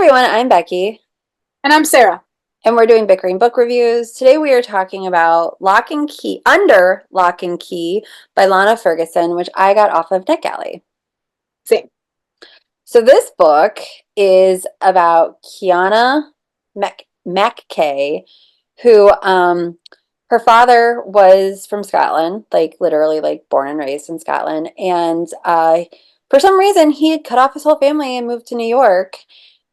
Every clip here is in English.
everyone, I'm Becky, And I'm Sarah. and we're doing Bickering Book Reviews. Today we are talking about Lock and Key, Under Lock and Key by Lana Ferguson, which I got off of NetGalley. Same. So this book is about Kiana McKay, who her father was from Scotland, like literally like born and raised in Scotland, and for some reason he had cut off his whole family and moved to New York.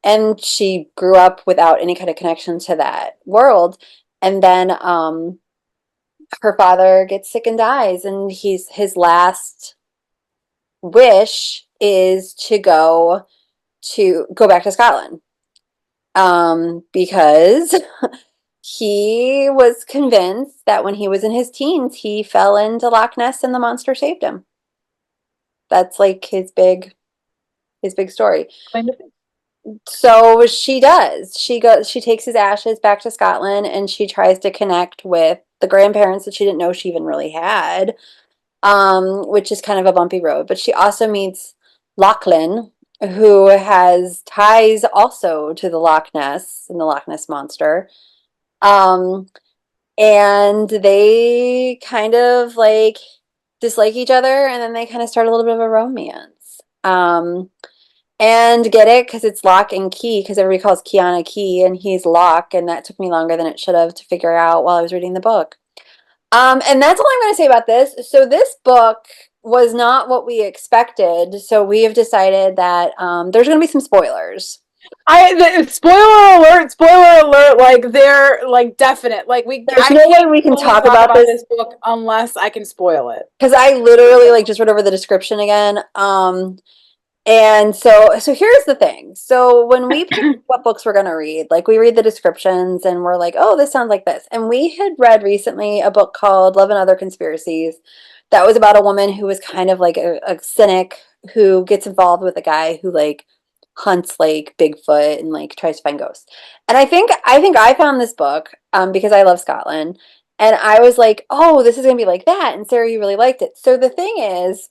And she grew up without any kind of connection to that world. And then her father gets sick and dies, and his last wish is to go back to Scotland. Because he was convinced that when he was in his teens, he fell into Loch Ness and the monster saved him. That's like his big story. Kind of. So she does. She takes his ashes back to Scotland and she tries to connect with the grandparents that she didn't know she even really had, which is kind of a bumpy road. But she also meets Lachlan, who has ties also to the Loch Ness and the Loch Ness monster. Um, and they kind of like dislike each other, and then they kind of start a little bit of a romance. And get it? Because it's Lock and Key, because everybody calls Kiana Key, and he's Lock, and that took me longer than it should have to figure out while I was reading the book. And that's all I'm going to say about this. So this book was not what we expected, so we have decided that there's going to be some spoilers. Spoiler alert, like they're like definite. Like There's I no way can't we can fully talk talk about about this this book unless I can spoil it. because I literally like just read over the description again. And so here's the thing. So when we picked what books we're going to read, like we read the descriptions and we're like, oh, this sounds like this. And we had read recently a book called Love and Other Conspiracies that was about a woman who was kind of like a cynic who gets involved with a guy who like hunts like Bigfoot and like tries to find ghosts. And I think I found this book because I love Scotland. And I was like, oh, this is going to be like that. And Sarah, you really liked it. So the thing is,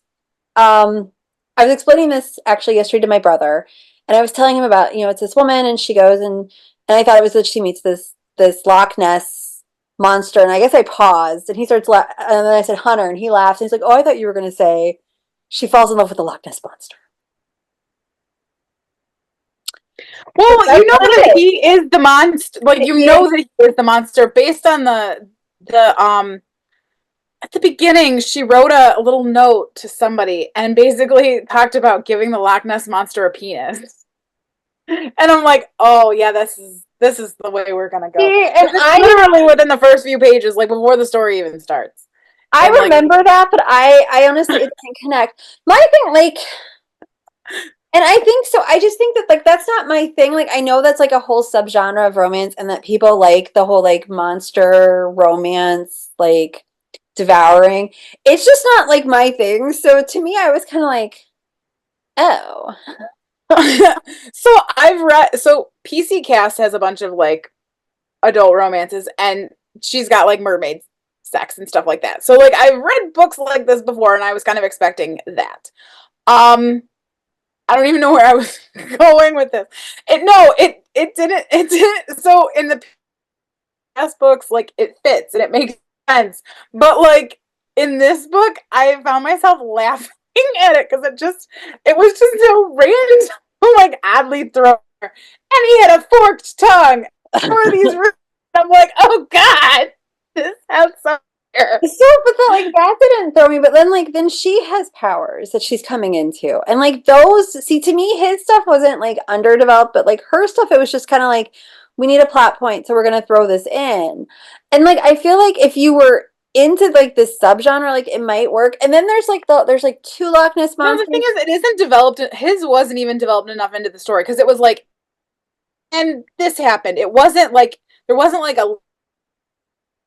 um, I was explaining this actually yesterday to my brother, and I was telling him about, it's this woman, and she goes and I thought it was that she meets this Loch Ness monster, and I guess I paused, and he starts and then I said Hunter, and he laughs, and he's like, oh, I thought you were going to say she falls in love with the Loch Ness monster. Well, That's you know what that it he is the monster. Like is. you He know is. that he is the monster based on the at the beginning she wrote a little note to somebody and basically talked about giving the Loch Ness monster a penis. And I'm like, oh yeah, this is the way we're gonna go. See, and Because it's literally within the first few pages, like before the story even starts. I And like, remember that, but I honestly it didn't connect. My thing, like, and I think so. I just think that like that's not my thing. Like I know that's like a whole subgenre of romance, and that people like the whole like monster romance, like devouring. It's just not like my thing. So to me, I was kind of like, oh, so I've read. So PC Cast has a bunch of like adult romances, and she's got like mermaid sex and stuff like that. So like I've read books like this before, and I was kind of expecting that. Um, I don't even know where I was going with this. It didn't. So in the past books, like it fits and it makes sense, but like in this book, I found myself laughing at it because it was just so random, like oddly thrown. And he had a forked tongue. For these, I'm like, oh god, this sounds so weird. so but that didn't throw me. But then she has powers that she's coming into, and like those. See, to me, his stuff wasn't like underdeveloped, but like her stuff, it was just kind of like we need a plot point, so we're gonna throw this in. And like I feel like if you were into like this subgenre, like it might work. And then there's like two Loch Ness No, the thing monsters. is, it isn't developed. His wasn't even developed enough into the story because it was like, and this happened. It wasn't like there wasn't like a.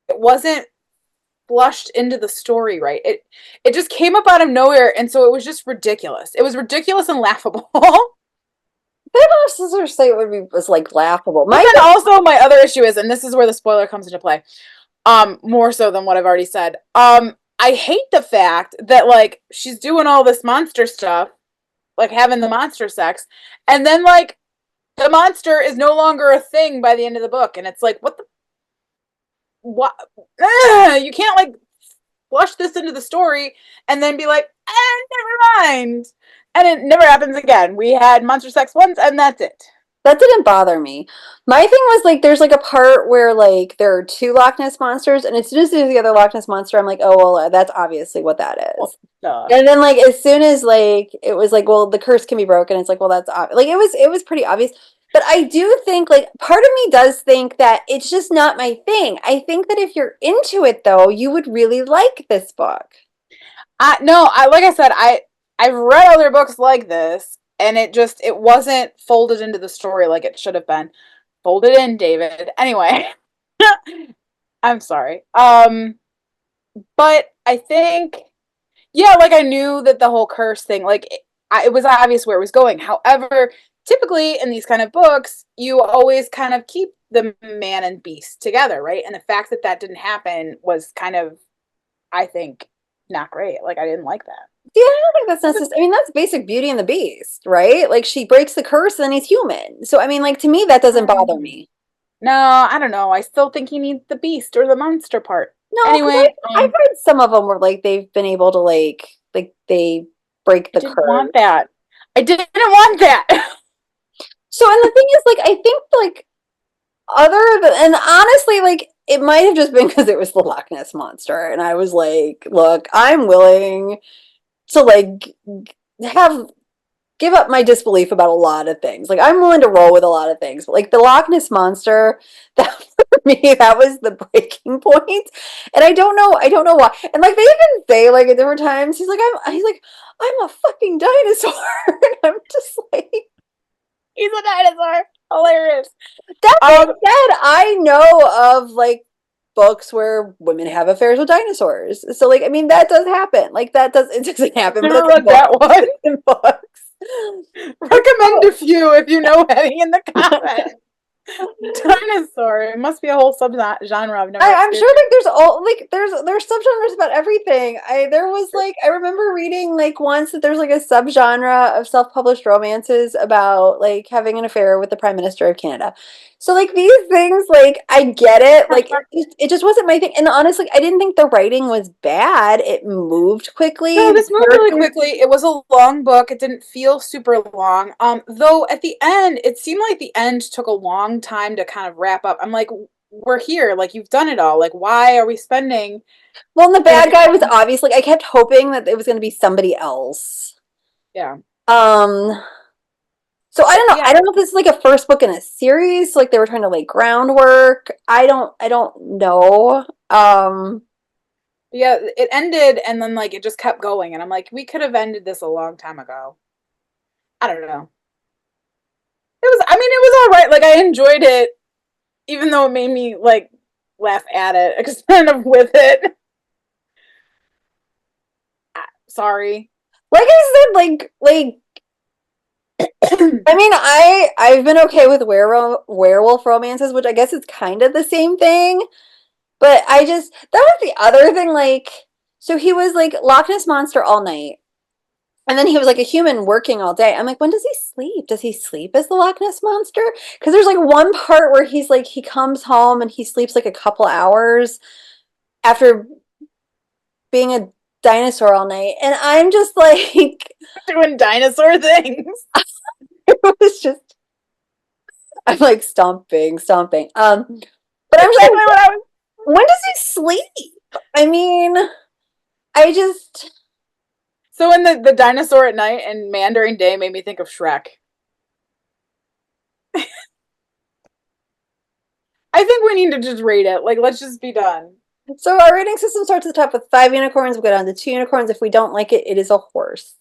It wasn't flushed into the story right. It just came up out of nowhere, and so it was just ridiculous. It was ridiculous and laughable. They don't necessarily say it was like laughable. But then also my other issue is, and this is where the spoiler comes into play, more so than what I've already said. I hate the fact that like she's doing all this monster stuff, like having the monster sex, and then like the monster is no longer a thing by the end of the book, and it's like, what? You can't like flush this into the story and then be like, never mind. And it never happens again. We had monster sex once, and that's it. That didn't bother me. My thing was like there's like a part where like there are two Loch Ness monsters, and as soon as there's the other Loch Ness monster, I'm like, oh well, that's obviously what that is. And then like as soon as like it was like, well, the curse can be broken, it's like, well, that's like it was pretty obvious. But I do think like part of me does think that it's just not my thing. I think that if you're into it though, you would really like this book. No, like I said, I've read other books like this, and it wasn't folded into the story like it should have been. Folded in, David. Anyway, I'm sorry. But I think, yeah, like I knew that the whole curse thing, like it was obvious where it was going. However, typically in these kind of books, you always kind of keep the man and beast together, right? And the fact that that didn't happen was kind of, I think, not great. Like I didn't like that. Yeah, I don't think that's necessary. I mean, that's basic Beauty and the Beast, right? Like she breaks the curse and then he's human. So I mean, like to me, that doesn't bother me. No, I don't know. I still think he needs the beast or the monster part. No, because Anyway, I've read some of them where like they've been able to like they break I the didn't curse. want that. I didn't want that. So and the thing is, like I think like other than and honestly, like it might have just been because it was the Loch Ness monster, and I was like, look, I'm willing to like have give up my disbelief about a lot of things. Like I'm willing to roll with a lot of things, but like the Loch Ness monster, that for me, that was the breaking point. And I don't know why. And like they even say like at different times, he's like, I'm a fucking dinosaur. And I'm just like, He's a dinosaur. Hilarious. that being said, I know of like books where women have affairs with dinosaurs. So like, I mean, that does happen. Like that does it doesn't happen, but Never that's read that one. in books. Recommend a few if you know any in the comments. Dinosaur. It must be a whole subgenre I've never I'm sure experienced. like there's all like there's subgenres about everything. There was like I remember reading like once that there's like a subgenre of self-published romances about like having an affair with the Prime Minister of Canada. So like these things, like I get it. Like it just wasn't my thing. And honestly, I didn't think the writing was bad. It moved quickly. No, The this moved really characters quickly. It was a long book. It didn't feel super long. Though at the end, it seemed like the end took a long time to kind of wrap up. I'm like, we're here. Like you've done it all. Like why are we spending? well, and the You bad guy was know, obviously I kept hoping that it was gonna be somebody else. yeah, Um So I don't know. yeah, I don't know if this is like a first book in a series, like they were trying to lay groundwork. I don't know. yeah. It ended, and then like it just kept going, and I'm like, we could have ended this a long time ago. I don't know. It was. I mean, it was all right. Like I enjoyed it, even though it made me like laugh at it, kind of with it. Sorry. like I said, I mean, I've been okay with werewolf romances, which I guess it's kind of the same thing. But I just that was the other thing, like so he was like Loch Ness monster all night. And then he was like a human working all day. I'm like, when does he sleep? Does he sleep as the Loch Ness monster? Because there's like one part where he's like he comes home and he sleeps like a couple hours after being a dinosaur all night. And I'm just like, Doing dinosaur things. it was just, I'm like stomping, stomping. But I'm just Exactly like, what I was. when does he sleep? I mean, I just, So when the dinosaur at night and man during day made me think of Shrek. I think we need to just rate it. Like, let's just be done. so our rating system starts at the top with 5 unicorns. We go down to 2 unicorns. If we don't like it, it is a horse.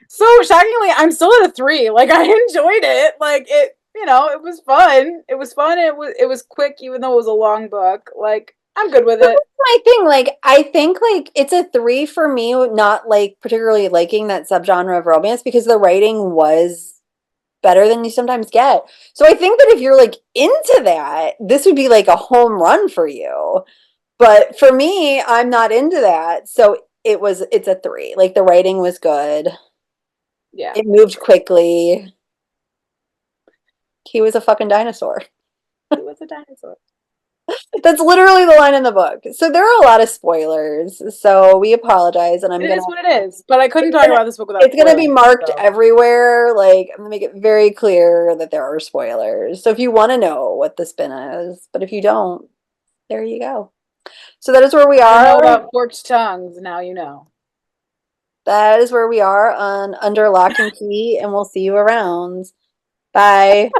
So shockingly, I'm still at a 3. Like, I enjoyed it. Like it, it was fun. It was fun. It was quick, even though it was a long book. Like, I'm good with it. My thing, like, I think like it's a 3 for me, not like particularly liking that subgenre of romance because the writing was better than you sometimes get. So I think that if you're like into that, this would be like a home run for you. But for me, I'm not into that. So it's a 3. Like the writing was good. Yeah. It moved quickly. He was a fucking dinosaur. He was a dinosaur. That's literally the line in the book. So there are a lot of spoilers. So we apologize, and It is what it is. But I couldn't talk about this book without it's gonna be spoiling it, marked so. everywhere. Like, I'm gonna make it very clear that there are spoilers. So if you want to know what the spin is, but if you don't, there you go. So that is where we You know are. about forked tongues, now you know. That is where we are on Under Lock and Key, and we'll see you around. Bye.